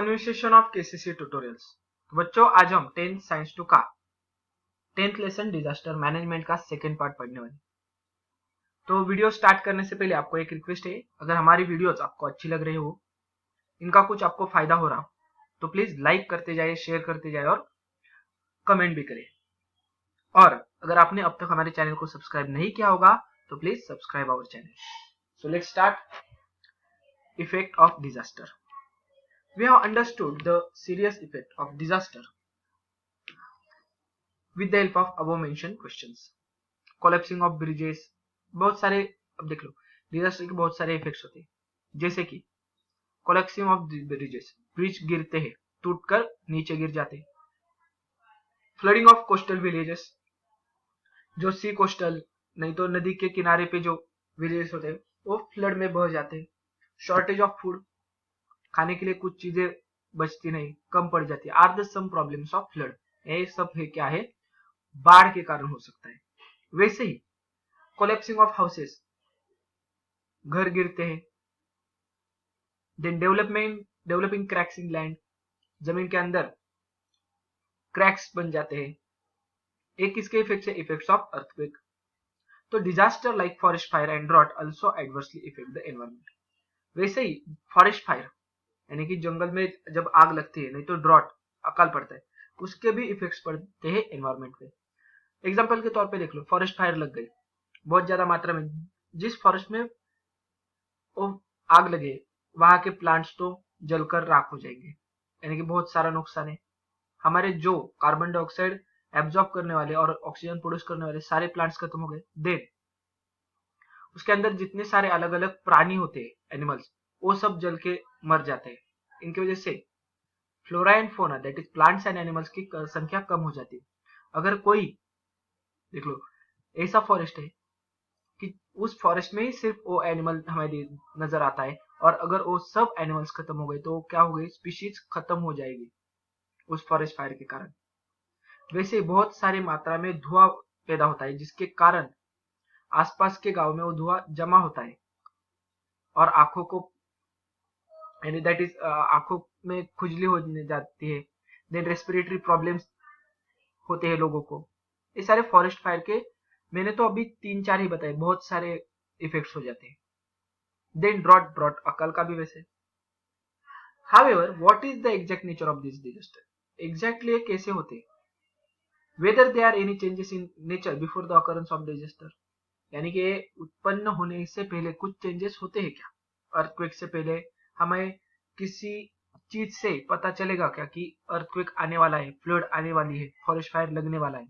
Conversation of KCC tutorials. तो बच्चों आज हम 10th साइंस 2 का 10th लेसन डिजास्टर मैनेजमेंट का सेकेंड पार्ट पढ़ने वाले। तो वीडियो स्टार्ट करने से पहले आपको एक रिक्वेस्ट है, अगर हमारी वीडियोस आपको अच्छी लग रही हो, इनका कुछ आपको फायदा हो रहा हो, तो प्लीज लाइक करते जाइए, शेयर करते जाइए और कमेंट भी करिए। और अगर आपने अब तक हमारे चैनल को सब्सक्राइब नहीं किया होगा तो please subscribe our channel. So let's start. Effect of disaster. We have understood the serious effect of disaster with the help of above mentioned questions. Collapsing of bridges, बहुत सारे, अब देख लो डिजास्टर के बहुत सारे इफेक्ट्स होते हैं, जैसे कि कोलैप्सिंग ऑफ ब्रिजेस, ब्रिज गिरते हैं, टूटकर नीचे गिर जाते हैं। फ्लडिंग ऑफ कोस्टल विलेजेस, जो सी कोस्टल नहीं तो नदी के किनारे पे जो विलेजेस होते हैं वो फ्लड में बह जाते हैं। शॉर्टेज ऑफ फूड, खाने के लिए कुछ चीजें बचती नहीं, कम पड़ जाती है। Are the some problems of flood, ये सब है क्या है, बाढ़ के कारण हो सकता है। वैसे ही कोलैप्सिंग ऑफ हाउसेस, घर गिरते हैं। Then developing cracks in land, जमीन के अंदर क्रैक्स बन जाते हैं। एक किसके इफेक्ट है, इफेक्ट्स ऑफ अर्थक्वेक। तो disaster like forest fire and drought also adversely effect the environment. वैसे ही फॉरेस्ट फायर यानी कि जंगल में जब आग लगती है, नहीं तो ड्रॉट अकाल पड़ता है, उसके भी इफेक्ट्स पड़ते हैं एनवायरमेंट पे। एग्जांपल के तौर पे देख लो, फॉरेस्ट फायर लग गई बहुत ज्यादा मात्रा में, जिस फॉरेस्ट में वो आग लगे वहां के प्लांट्स तो जलकर राख हो जाएंगे, यानी कि बहुत सारा नुकसान है। हमारे जो कार्बन डाइऑक्साइड एब्जॉर्ब करने वाले और ऑक्सीजन प्रोड्यूस करने वाले सारे प्लांट्स खत्म हो गए। देन उसके अंदर जितने सारे अलग अलग प्राणी होते हैं, एनिमल्स, वो सब जल के मर जाते हैं। इनकी वजह से flora and fauna, that is plants and animals की संख्या कम हो जाती है। अगर कोई देख लो ऐसा फॉरेस्ट है कि उस फॉरेस्ट में ही सिर्फ वो एनिमल हमें नजर आता है, और अगर वो सब एनिमल्स खत्म हो गए तो क्या हो गई, स्पीशीज खत्म हो जाएगी उस फॉरेस्ट फायर के कारण। वैसे बहुत सारी मात्रा में धुआं पैदा होता है, जिसके कारण आसपास के गांव में वो धुआं जमा होता है और आंखों को यानी दैट इज आंखों में खुजली होने जाती है। देन रेस्पिरेटरी प्रॉब्लम्स होते हैं लोगों को। ये सारे फॉरेस्ट फायर के मैंने तो अभी 3-4 ही बताए, बहुत सारे इफेक्ट्स हो जाते हैं। देन ड्रॉट अकाल का भी वैसे। However what is the exact nature of this disaster, exactly कैसे होते हैं, whether they are any changes in nature before the occurrence of disaster, यानी कि उत्पन्न होने से पहले कुछ चेंजेस होते हैं क्या। अर्थक्वेक से पहले हमें किसी चीज से पता चलेगा क्या कि अर्थक्वेक आने वाला है, फ्लड आने वाली है, फॉरेस्ट फायर लगने वाला है।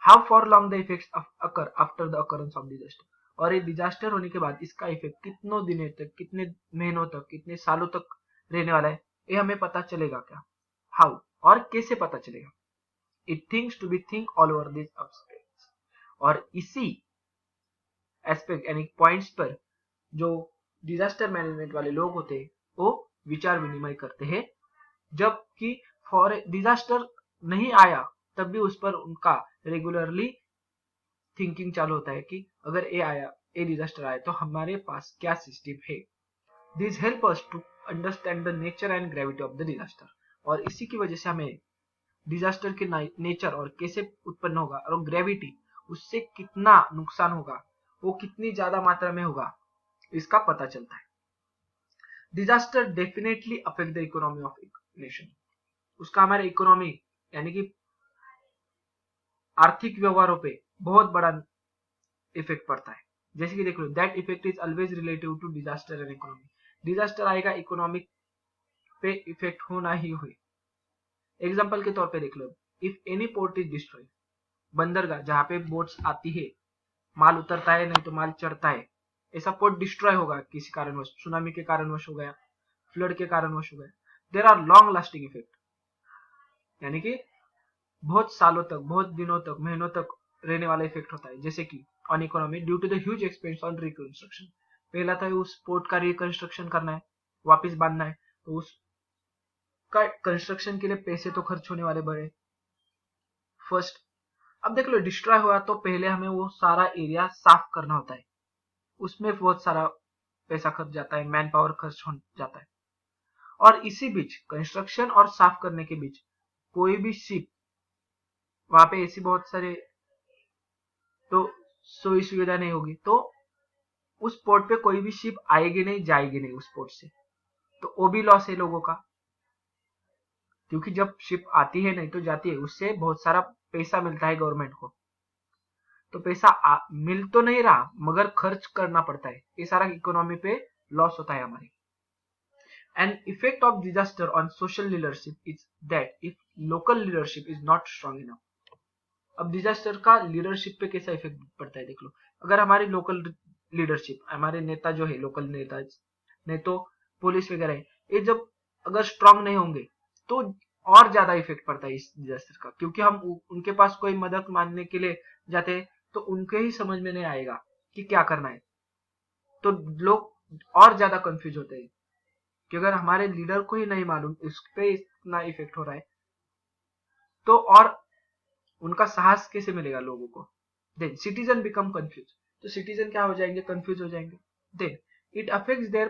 How for long the effects occur after the occurrence of disaster, और ये डिजास्टर होने के बाद इसका इफेक्ट कितनों दिनों तक, कितने महीनों तक, कितने सालों तक रहने वाला है, ये हमें पता चलेगा क्या। हाउ, और कैसे पता चलेगा। It things to be think all over this aspects, और इसी एस्पेक्ट यानी पॉइंट्स पर जो डिजास्टर मैनेजमेंट वाले लोग होते हैं वो विचार विनिमय करते हैं। जबकि फॉर डिजास्टर नहीं आया तब भी उस पर उनका रेगुलरली थिंकिंग चालू होता है कि अगर ये आया, ये डिजास्टर आया, तो हमारे पास क्या सिस्टम है। This help us to understand the nature and gravity of the disaster, और इसी की वजह से हमें डिजास्टर के नेचर और कैसे उत्पन्न होगा और ग्रेविटी, उससे कितना नुकसान होगा, वो कितनी ज्यादा मात्रा में होगा, इसका पता चलता है। Disaster definitely affect the economy of nation, उसका हमारे इकोनॉमी यानी कि आर्थिक व्यवहारों पे बहुत बड़ा इफेक्ट पड़ता है। जैसे कि देख लो, that effect is always relative to disaster and economy, disaster आएगा इकोनॉमिक पे इफेक्ट होना ही हुई। एग्जांपल के तौर पे देख लो, if any port is destroyed, बंदरगाह जहां पे बोट्स आती है, माल उतरता है नहीं तो माल चढ़ता है, ऐसा पोर्ट डिस्ट्रॉय होगा किसी कारणवश, सुनामी के कारणवश हो गया, फ्लड के कारणवश हो गया, there are long lasting effect, यानी कि बहुत सालों तक, बहुत दिनों तक, महीनों तक रहने वाला इफेक्ट होता है। जैसे कि on economy due to the huge expense on reconstruction, पहला था उस पोर्ट का रिकंस्ट्रक्शन करना है, वापस बांधना है, तो उस का कंस्ट्रक्शन के लिए पैसे तो खर्च होने वाले बड़े फर्स्ट। अब देख लो, डिस्ट्रॉय हुआ तो पहले हमें वो सारा एरिया साफ करना होता है, उसमें बहुत सारा पैसा खर्च जाता है, मैन पावर खर्च हो जाता है। और इसी बीच कंस्ट्रक्शन और साफ करने के बीच कोई भी शिप, वहां पे ऐसी बहुत सारे तो सोई सुविधा नहीं होगी, तो उस पोर्ट पे कोई भी शिप आएगी नहीं, जाएगी नहीं उस पोर्ट से, तो वो भी लॉस है लोगों का, क्योंकि जब शिप आती है नहीं तो जाती है, उससे बहुत सारा पैसा मिलता है गवर्नमेंट को, तो पैसा मिल तो नहीं रहा मगर खर्च करना पड़ता है, ये सारा इकोनॉमी पे लॉस होता है हमारे। An effect of disaster on social leadership is that if local leadership is not strong enough, अब डिजास्टर का लीडरशिप पे कैसा इफेक्ट पड़ता है देख लो। अगर हमारी लोकल लीडरशिप, हमारे नेता जो है, लोकल नेता नहीं तो पुलिस वगैरह है, ये जब अगर स्ट्रांग नहीं होंगे तो और ज्यादा इफेक्ट पड़ता है इस डिजास्टर का, क्योंकि हम उनके पास कोई मदद मांगने के लिए जाते हैं तो उनके ही समझ में नहीं आएगा कि क्या करना है, तो लोग और ज्यादा कंफ्यूज होते हैं कि अगर हमारे लीडर को ही नहीं मालूम इस पे इतना इफेक्ट हो रहा है तो और उनका साहस कैसे मिलेगा लोगों को। देन सिटीजन बिकम कंफ्यूज, तो सिटीजन क्या हो जाएंगे, कंफ्यूज हो जाएंगे। Then it affects their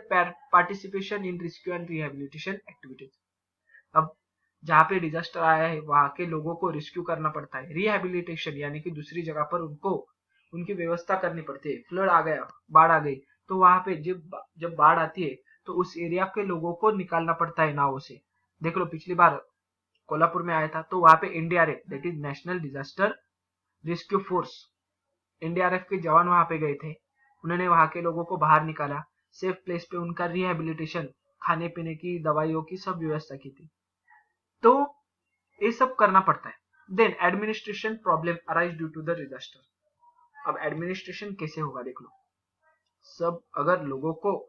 participation in rescue and rehabilitation activities, अब जहाँ पे डिजास्टर आया है वहां के लोगों को रेस्क्यू करना पड़ता है, रिहेबिलिटेशन यानी कि दूसरी जगह पर उनको उनकी व्यवस्था करनी पड़ती है। फ्लड आ गया, बाढ़ आ गई, तो वहां पे जब बाढ़ आती है तो उस एरिया के लोगों को निकालना पड़ता है नावों से। देख लो पिछली बार कोल्हापुर में आया था तो वहां पे NDRF, that is national disaster rescue force, NDRF के जवान वहां पे गए थे, उन्होंने वहां के लोगों को बाहर निकाला, सेफ प्लेस पे उनका रिहेबिलिटेशन, खाने पीने की, दवाइयों की सब व्यवस्था की थी, तो ये सब करना पड़ता है। Then administration problem arise due to the disaster, अब एडमिनिस्ट्रेशन कैसे होगा देख लो। सब अगर लोगों को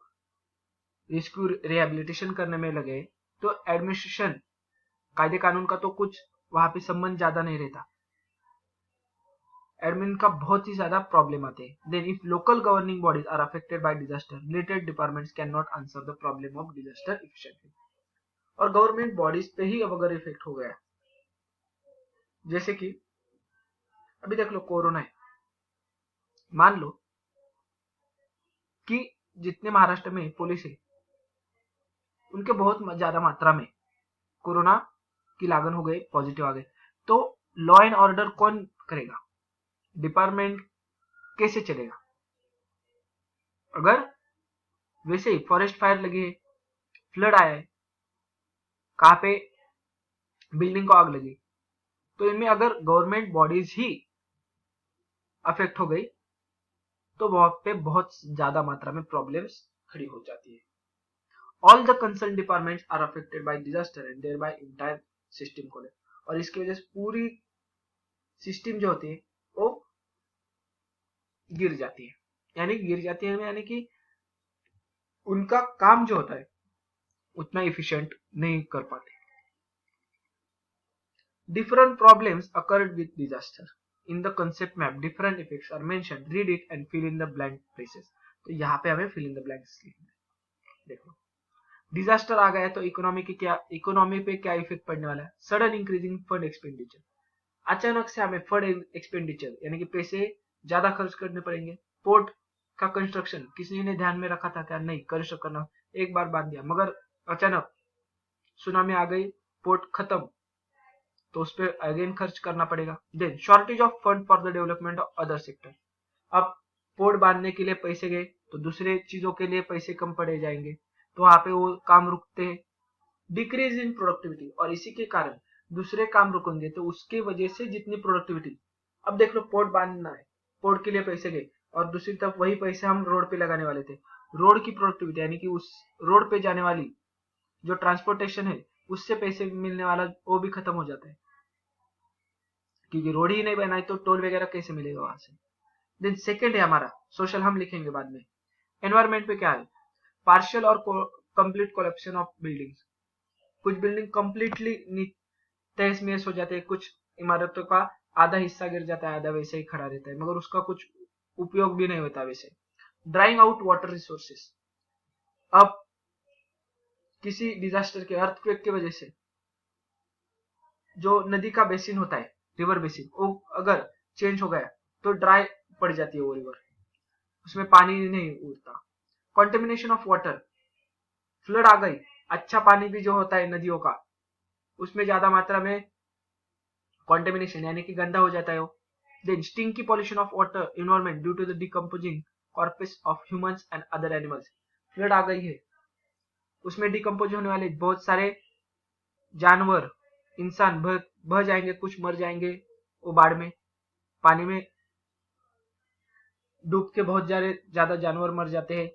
रेस्क्यू रिहेबिलिटेशन करने में लगे तो एडमिनिस्ट्रेशन, कायदे कानून का तो कुछ वहां पे संबंध ज्यादा नहीं रहता, एडमिन का बहुत ही ज्यादा प्रॉब्लम आते हैं। Then if local governing bodies are affected by disaster, related departments can not answer the problem of disaster efficiently, और गवर्नमेंट बॉडीज पे ही अब अगर इफेक्ट हो गया, जैसे कि अभी देख लो कोरोना है, मान लो कि जितने महाराष्ट्र में पुलिस है उनके बहुत ज्यादा मात्रा में कोरोना की लागन हो गई, पॉजिटिव आ गए, तो लॉ एंड ऑर्डर कौन करेगा, डिपार्टमेंट कैसे चलेगा। अगर वैसे ही फॉरेस्ट फायर लगी है, फ्लड आया है, कहां पे बिल्डिंग को आग लगी, तो इनमें अगर गवर्नमेंट बॉडीज ही अफेक्ट हो गई तो वहां पे बहुत ज्यादा मात्रा में प्रॉब्लम्स खड़ी हो जाती है। All the concern departments are affected by disaster and thereby entire system collapse, और इसकी वजह से पूरी सिस्टम जो होती है वो गिर जाती है, यानी कि उनका काम जो होता है उतना एफिशिएंट नहीं कर पाते। Different problems occurred with disaster, in the concept map different effects are mentioned, read it and fill in the blank places, तो यहाँ पे हमें फिल इन द ब्लैंक्स लिखना है। देखो डिजास्टर आ गया तो इकोनॉमी पे क्या इफेक्ट पड़ने वाला है, सडन इंक्रीजिंग फंड एक्सपेंडिचर, अचानक से हमें फंड एक्सपेंडिचर यानी कि पैसे ज्यादा खर्च करने पड़ेंगे। पोर्ट का कंस्ट्रक्शन किसी ने ध्यान में रखा था क्या, नहीं, कंस्ट्रक्ट करना एक बार बांध दिया, मगर अचानक सुनामी आ गई, पोर्ट खत्म, तो उस पर अगेन खर्च करना पड़ेगा। Then shortage of fund for the development of other sector, अब पोर्ट बांधने के लिए पैसे गए तो दूसरे चीजों के लिए पैसे कम पड़े जाएंगे, तो वहां पे वो काम रुकते हैं। डिक्रीज इन प्रोडक्टिविटी, और इसी के कारण दूसरे काम रुकेंगे तो उसकी वजह से जितनी प्रोडक्टिविटी, अब देख लो पोर्ट बांधना है, पोर्ट के लिए पैसे गए और दूसरी तरफ वही पैसे हम रोड पे लगाने वाले थे, रोड की प्रोडक्टिविटी यानी कि उस रोड पे जाने वाली जो ट्रांसपोर्टेशन है उससे पैसे मिलने वाला वो भी खत्म हो जाता है, क्योंकि रोड ही नहीं बनाई तो टोल वगैरह कैसे मिलेगा वहां से। देन सेकेंड है हमारा सोशल, हम लिखेंगे बाद में। एनवायरमेंट पे क्या है, पार्शियल और कंप्लीट कोलैप्सन ऑफ बिल्डिंग्स, कुछ बिल्डिंग कंप्लीटली तहस नहस हो जाते हैं, कुछ इमारतों का आधा हिस्सा गिर जाता है, आधा वैसे ही खड़ा रहता है, मगर उसका कुछ उपयोग भी नहीं होता वैसे। ड्राइंग आउट वाटर रिसोर्सेस, अब किसी डिजास्टर के, अर्थक्वेक की वजह से जो नदी का बेसिन होता है, रिवर बेसिन, वो अगर चेंज हो गया तो ड्राई पड़ जाती है वो रिवर, उसमें पानी नहीं उड़ता। कंटेमिनेशन ऑफ वाटर, फ्लड आ गई अच्छा पानी भी जो होता है नदियों का, उसमें ज्यादा मात्रा में कॉन्टेमिनेशन यानी कि गंदा हो जाता है वो। Then stinky pollution of water environment due to the decomposing corpse of humans and other animals. Flood आ गई है, उसमें डिकम्पोज होने वाले बहुत सारे जानवर, इंसान बह जाएंगे, कुछ मर जाएंगे वो बाढ़ में, पानी में डूब के बहुत ज्यादा जानवर मर जाते हैं,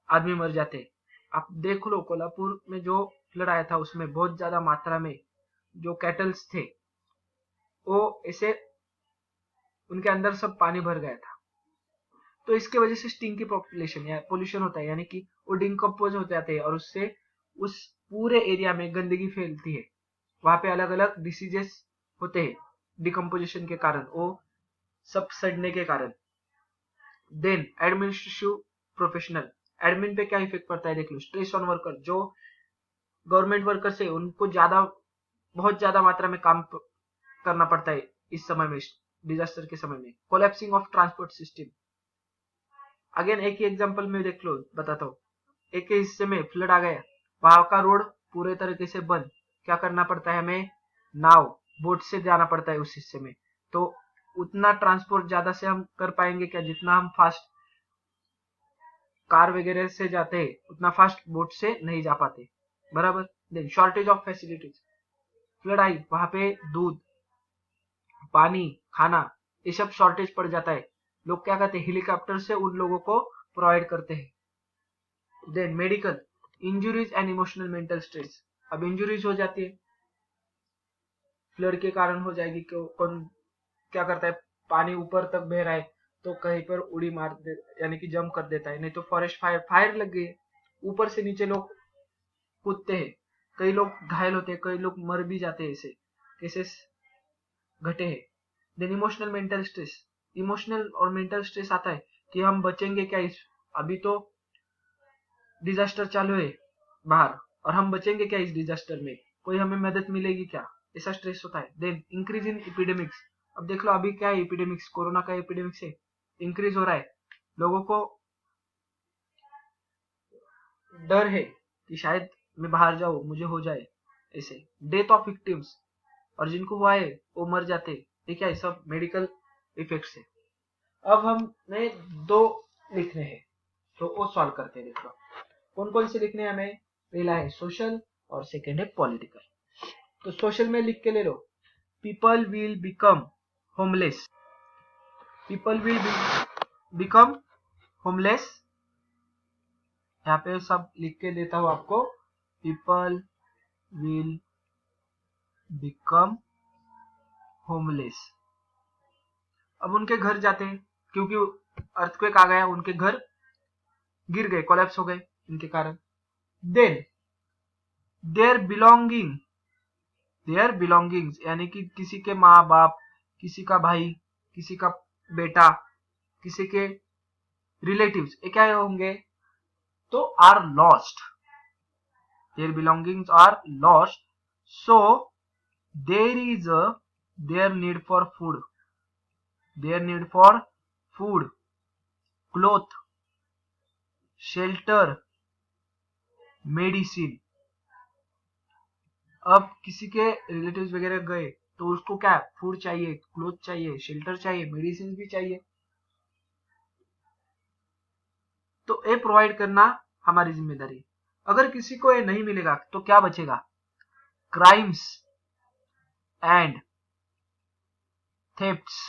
आदमी मर जाते हैं। आप देख लो कोल्हापुर में जो फ्लड आया था उसमें बहुत ज्यादा मात्रा में जो कैटल्स थे वो ऐसे उनके अंदर सब पानी भर गया था। तो इसके वजह से स्टिंकी पॉपुलेशन या पोल्यूशन होता है, यानी कि वो डिकम्पोज हो जाते हैं और उससे उस पूरे एरिया में गंदगी फैलती है। वहां पे अलग अलग डिसीजेस होते हैं डिकम्पोजिशन के कारण, वो सब सड़ने के कारण। देन एडमिनिस्ट्रेटिव प्रोफेशनल, एडमिन पे क्या इफेक्ट पड़ता है देख लो। स्ट्रेस ऑन वर्कर, जो गवर्नमेंट वर्कर्स है उनको बहुत ज्यादा मात्रा में काम करना पड़ता है इस समय में, डिजास्टर के समय में। Collapsing of transport system, again एक ही एग्जांपल में देख लो, बताता हूँ। एक हिस्से में फ्लड आ गया, वहां का रोड पूरे तरीके से बंद, क्या करना पड़ता है हमें, नाव बोट से जाना पड़ता है उस हिस्से में। तो उतना ट्रांसपोर्ट ज्यादा से हम कर पाएंगे क्या, जितना हम फास्ट कार वगैरह से जाते हैं उतना फास्ट बोट से नहीं जा पाते, बराबर। Then shortage of facilities, flood आई वहां पे दूध, पानी, खाना, ये सब शॉर्टेज पड़ जाता है। लोग क्या करते हैं, हेलीकॉप्टर से उन लोगों को प्रोवाइड करते हैं। Then medical injuries and emotional mental stress, अब इंजुरीज हो जाती है फ्लड के कारण हो जाएगी। कौन क्या करता है, पानी ऊपर तक बह रहा है तो कहीं पर उड़ी मार दे, यानी कि जंप कर देता है। नहीं तो फॉरेस्ट फायर लग गई है, ऊपर से नीचे लोग कूदते हैं, कई लोग घायल होते हैं, कई लोग मर भी जाते हैं, ऐसे केसेस घटे हैं। Then emotional mental stress, emotional और मेंटल स्ट्रेस आता है कि हम बचेंगे क्या इस, अभी तो डिजास्टर चालू है बाहर और हम बचेंगे क्या इस डिजास्टर में, कोई हमें मदद मिलेगी क्या, ऐसा स्ट्रेस होता है। देन इंक्रीज इन एपिडेमिक्स, अब देख लो अभी क्या है, एपिडेमिक्स, कोरोना का एपिडेमिक्स है, इंक्रीज हो रहा है। लोगों को डर है कि शायद मैं बाहर जाऊं मुझे हो जाए ऐसे। डेथ ऑफ विक्टिम्स, और जिनको हुआ है वो मर जाते, ये क्या है, सब मेडिकल इफेक्ट्स है। अब हमें दो लिखने हैं तो वो सॉल्व करते हैं। देखो कौन कौन से लिखने हैं हमें, पहला है सोशल और सेकेंड है पॉलिटिकल। तो सोशल में लिख के ले लो, people will become homeless, people will become homeless, यहाँ पे सब लिख के देता हूं आपको, पीपल विल बिकम होमलेस। अब उनके घर जाते हैं क्योंकि अर्थक्वेक आ गया, उनके घर गिर गए, कोलैप्स हो गए इनके कारण। देन देयर बिलोंगिंग्स यानी कि किसी के माँ बाप, किसी का भाई, किसी का बेटा, किसी के रिलेटिव्स, ये क्या होंगे, तो are lost, their belongings are lost, so there is their need for food, their need for food, cloth, shelter, medicine. अब किसी के रिलेटिव्स वगैरह गए तो उसको क्या, फूड चाहिए, क्लोथ चाहिए, शेल्टर चाहिए, मेडिसिन भी चाहिए, तो ये प्रोवाइड करना हमारी जिम्मेदारी। अगर किसी को ये नहीं मिलेगा तो क्या बचेगा, क्राइम्स एंड थेफ्ट्स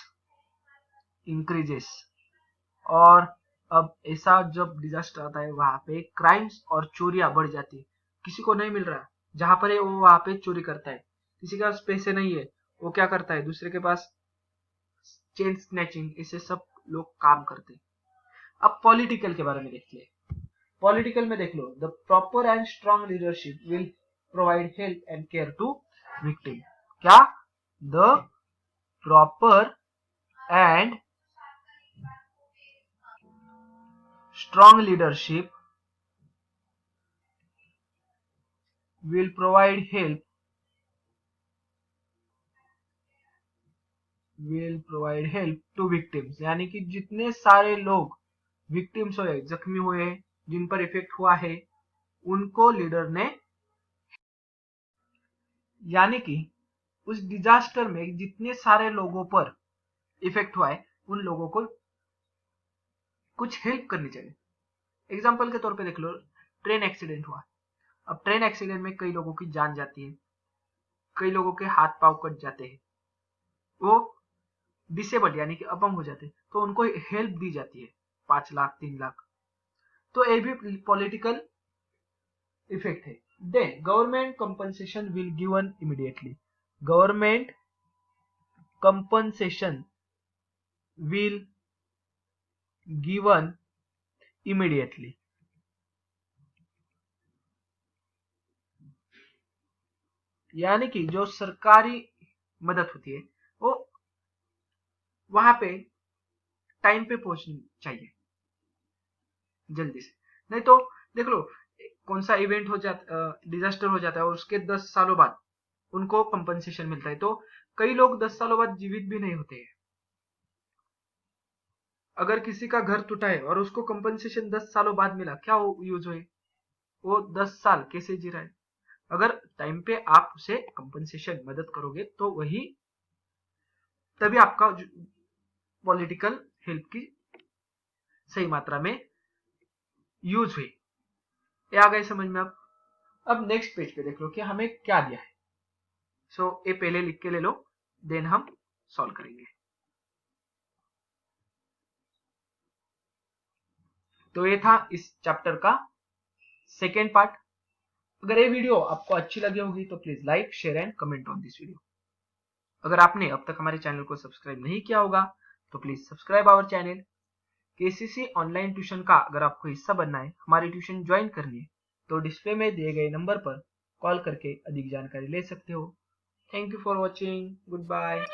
इंक्रीजेस। और अब ऐसा जब डिजास्टर आता है वहां पे क्राइम्स और चोरियां बढ़ जाती है, किसी को नहीं मिल रहा, जहां पर है वो वहां पे चोरी करता है, किसी के पास पैसे नहीं है वो क्या करता है, दूसरे के पास चेन स्नैचिंग, इसे सब लोग काम करते हैं। अब पॉलिटिकल के बारे में देखते हैं। पॉलिटिकल में देख लो, the proper and strong leadership will provide help and care to victim, क्या, the proper and strong leadership will provide help to victims, यानी कि जितने सारे लोग विक्टिम्स हुए, जख्मी हुए, जिन पर इफेक्ट हुआ है, उनको लीडर ने, यानी कि उस डिजास्टर में जितने सारे लोगों पर इफेक्ट हुआ है उन लोगों को कुछ हेल्प करनी चाहिए। एग्जाम्पल के तौर पे देख लो, ट्रेन एक्सीडेंट हुआ। अब ट्रेन एक्सीडेंट में कई लोगों की जान जाती है, कई लोगों के हाथ पांव कट जाते हैं, वो डिसेबल्ड यानी कि अपंग हो जाते हैं, तो उनको हेल्प दी जाती है 5 लाख 3 लाख। तो ये भी पॉलिटिकल इफेक्ट है। Then government compensation will given immediately. Government compensation will given immediately. यानी कि जो सरकारी मदद होती है वो वहां पे टाइम पे पहुंचनी चाहिए जल्दी से। नहीं तो देख लो, कौन सा इवेंट हो जाता, डिजास्टर हो जाता है और उसके 10 सालों बाद उनको कंपनसेशन मिलता है, तो कई लोग 10 सालों बाद जीवित भी नहीं होते हैं। अगर किसी का घर टूटा है और उसको कंपनसेशन 10 सालों बाद मिला, क्या यूज हुए? वो 10 साल कैसे जी रहा है? अगर टाइम पे आप उसे कंपनसेशन मदद करोगे तो वही तभी आपका पॉलिटिकल हेल्प की सही मात्रा में यूज हुई। ये आ गई समझ में? अब नेक्स्ट पेज पे देख लो कि हमें क्या दिया है। सो ये पहले लिख के ले लो, देन हम सॉल्व करेंगे। तो ये था इस चैप्टर का सेकेंड पार्ट। अगर ये वीडियो आपको अच्छी लगी होगी तो please like, share and comment on this video. अगर आपने अब तक हमारे चैनल को सब्सक्राइब नहीं किया होगा तो please subscribe our channel. KCC online tuition का अगर आपको हिस्सा बनना है, हमारी ट्यूशन ज्वाइन करनी है, तो डिस्प्ले में दिए गए नंबर पर कॉल करके अधिक जानकारी ले सकते हो। Thank you for watching. Good bye.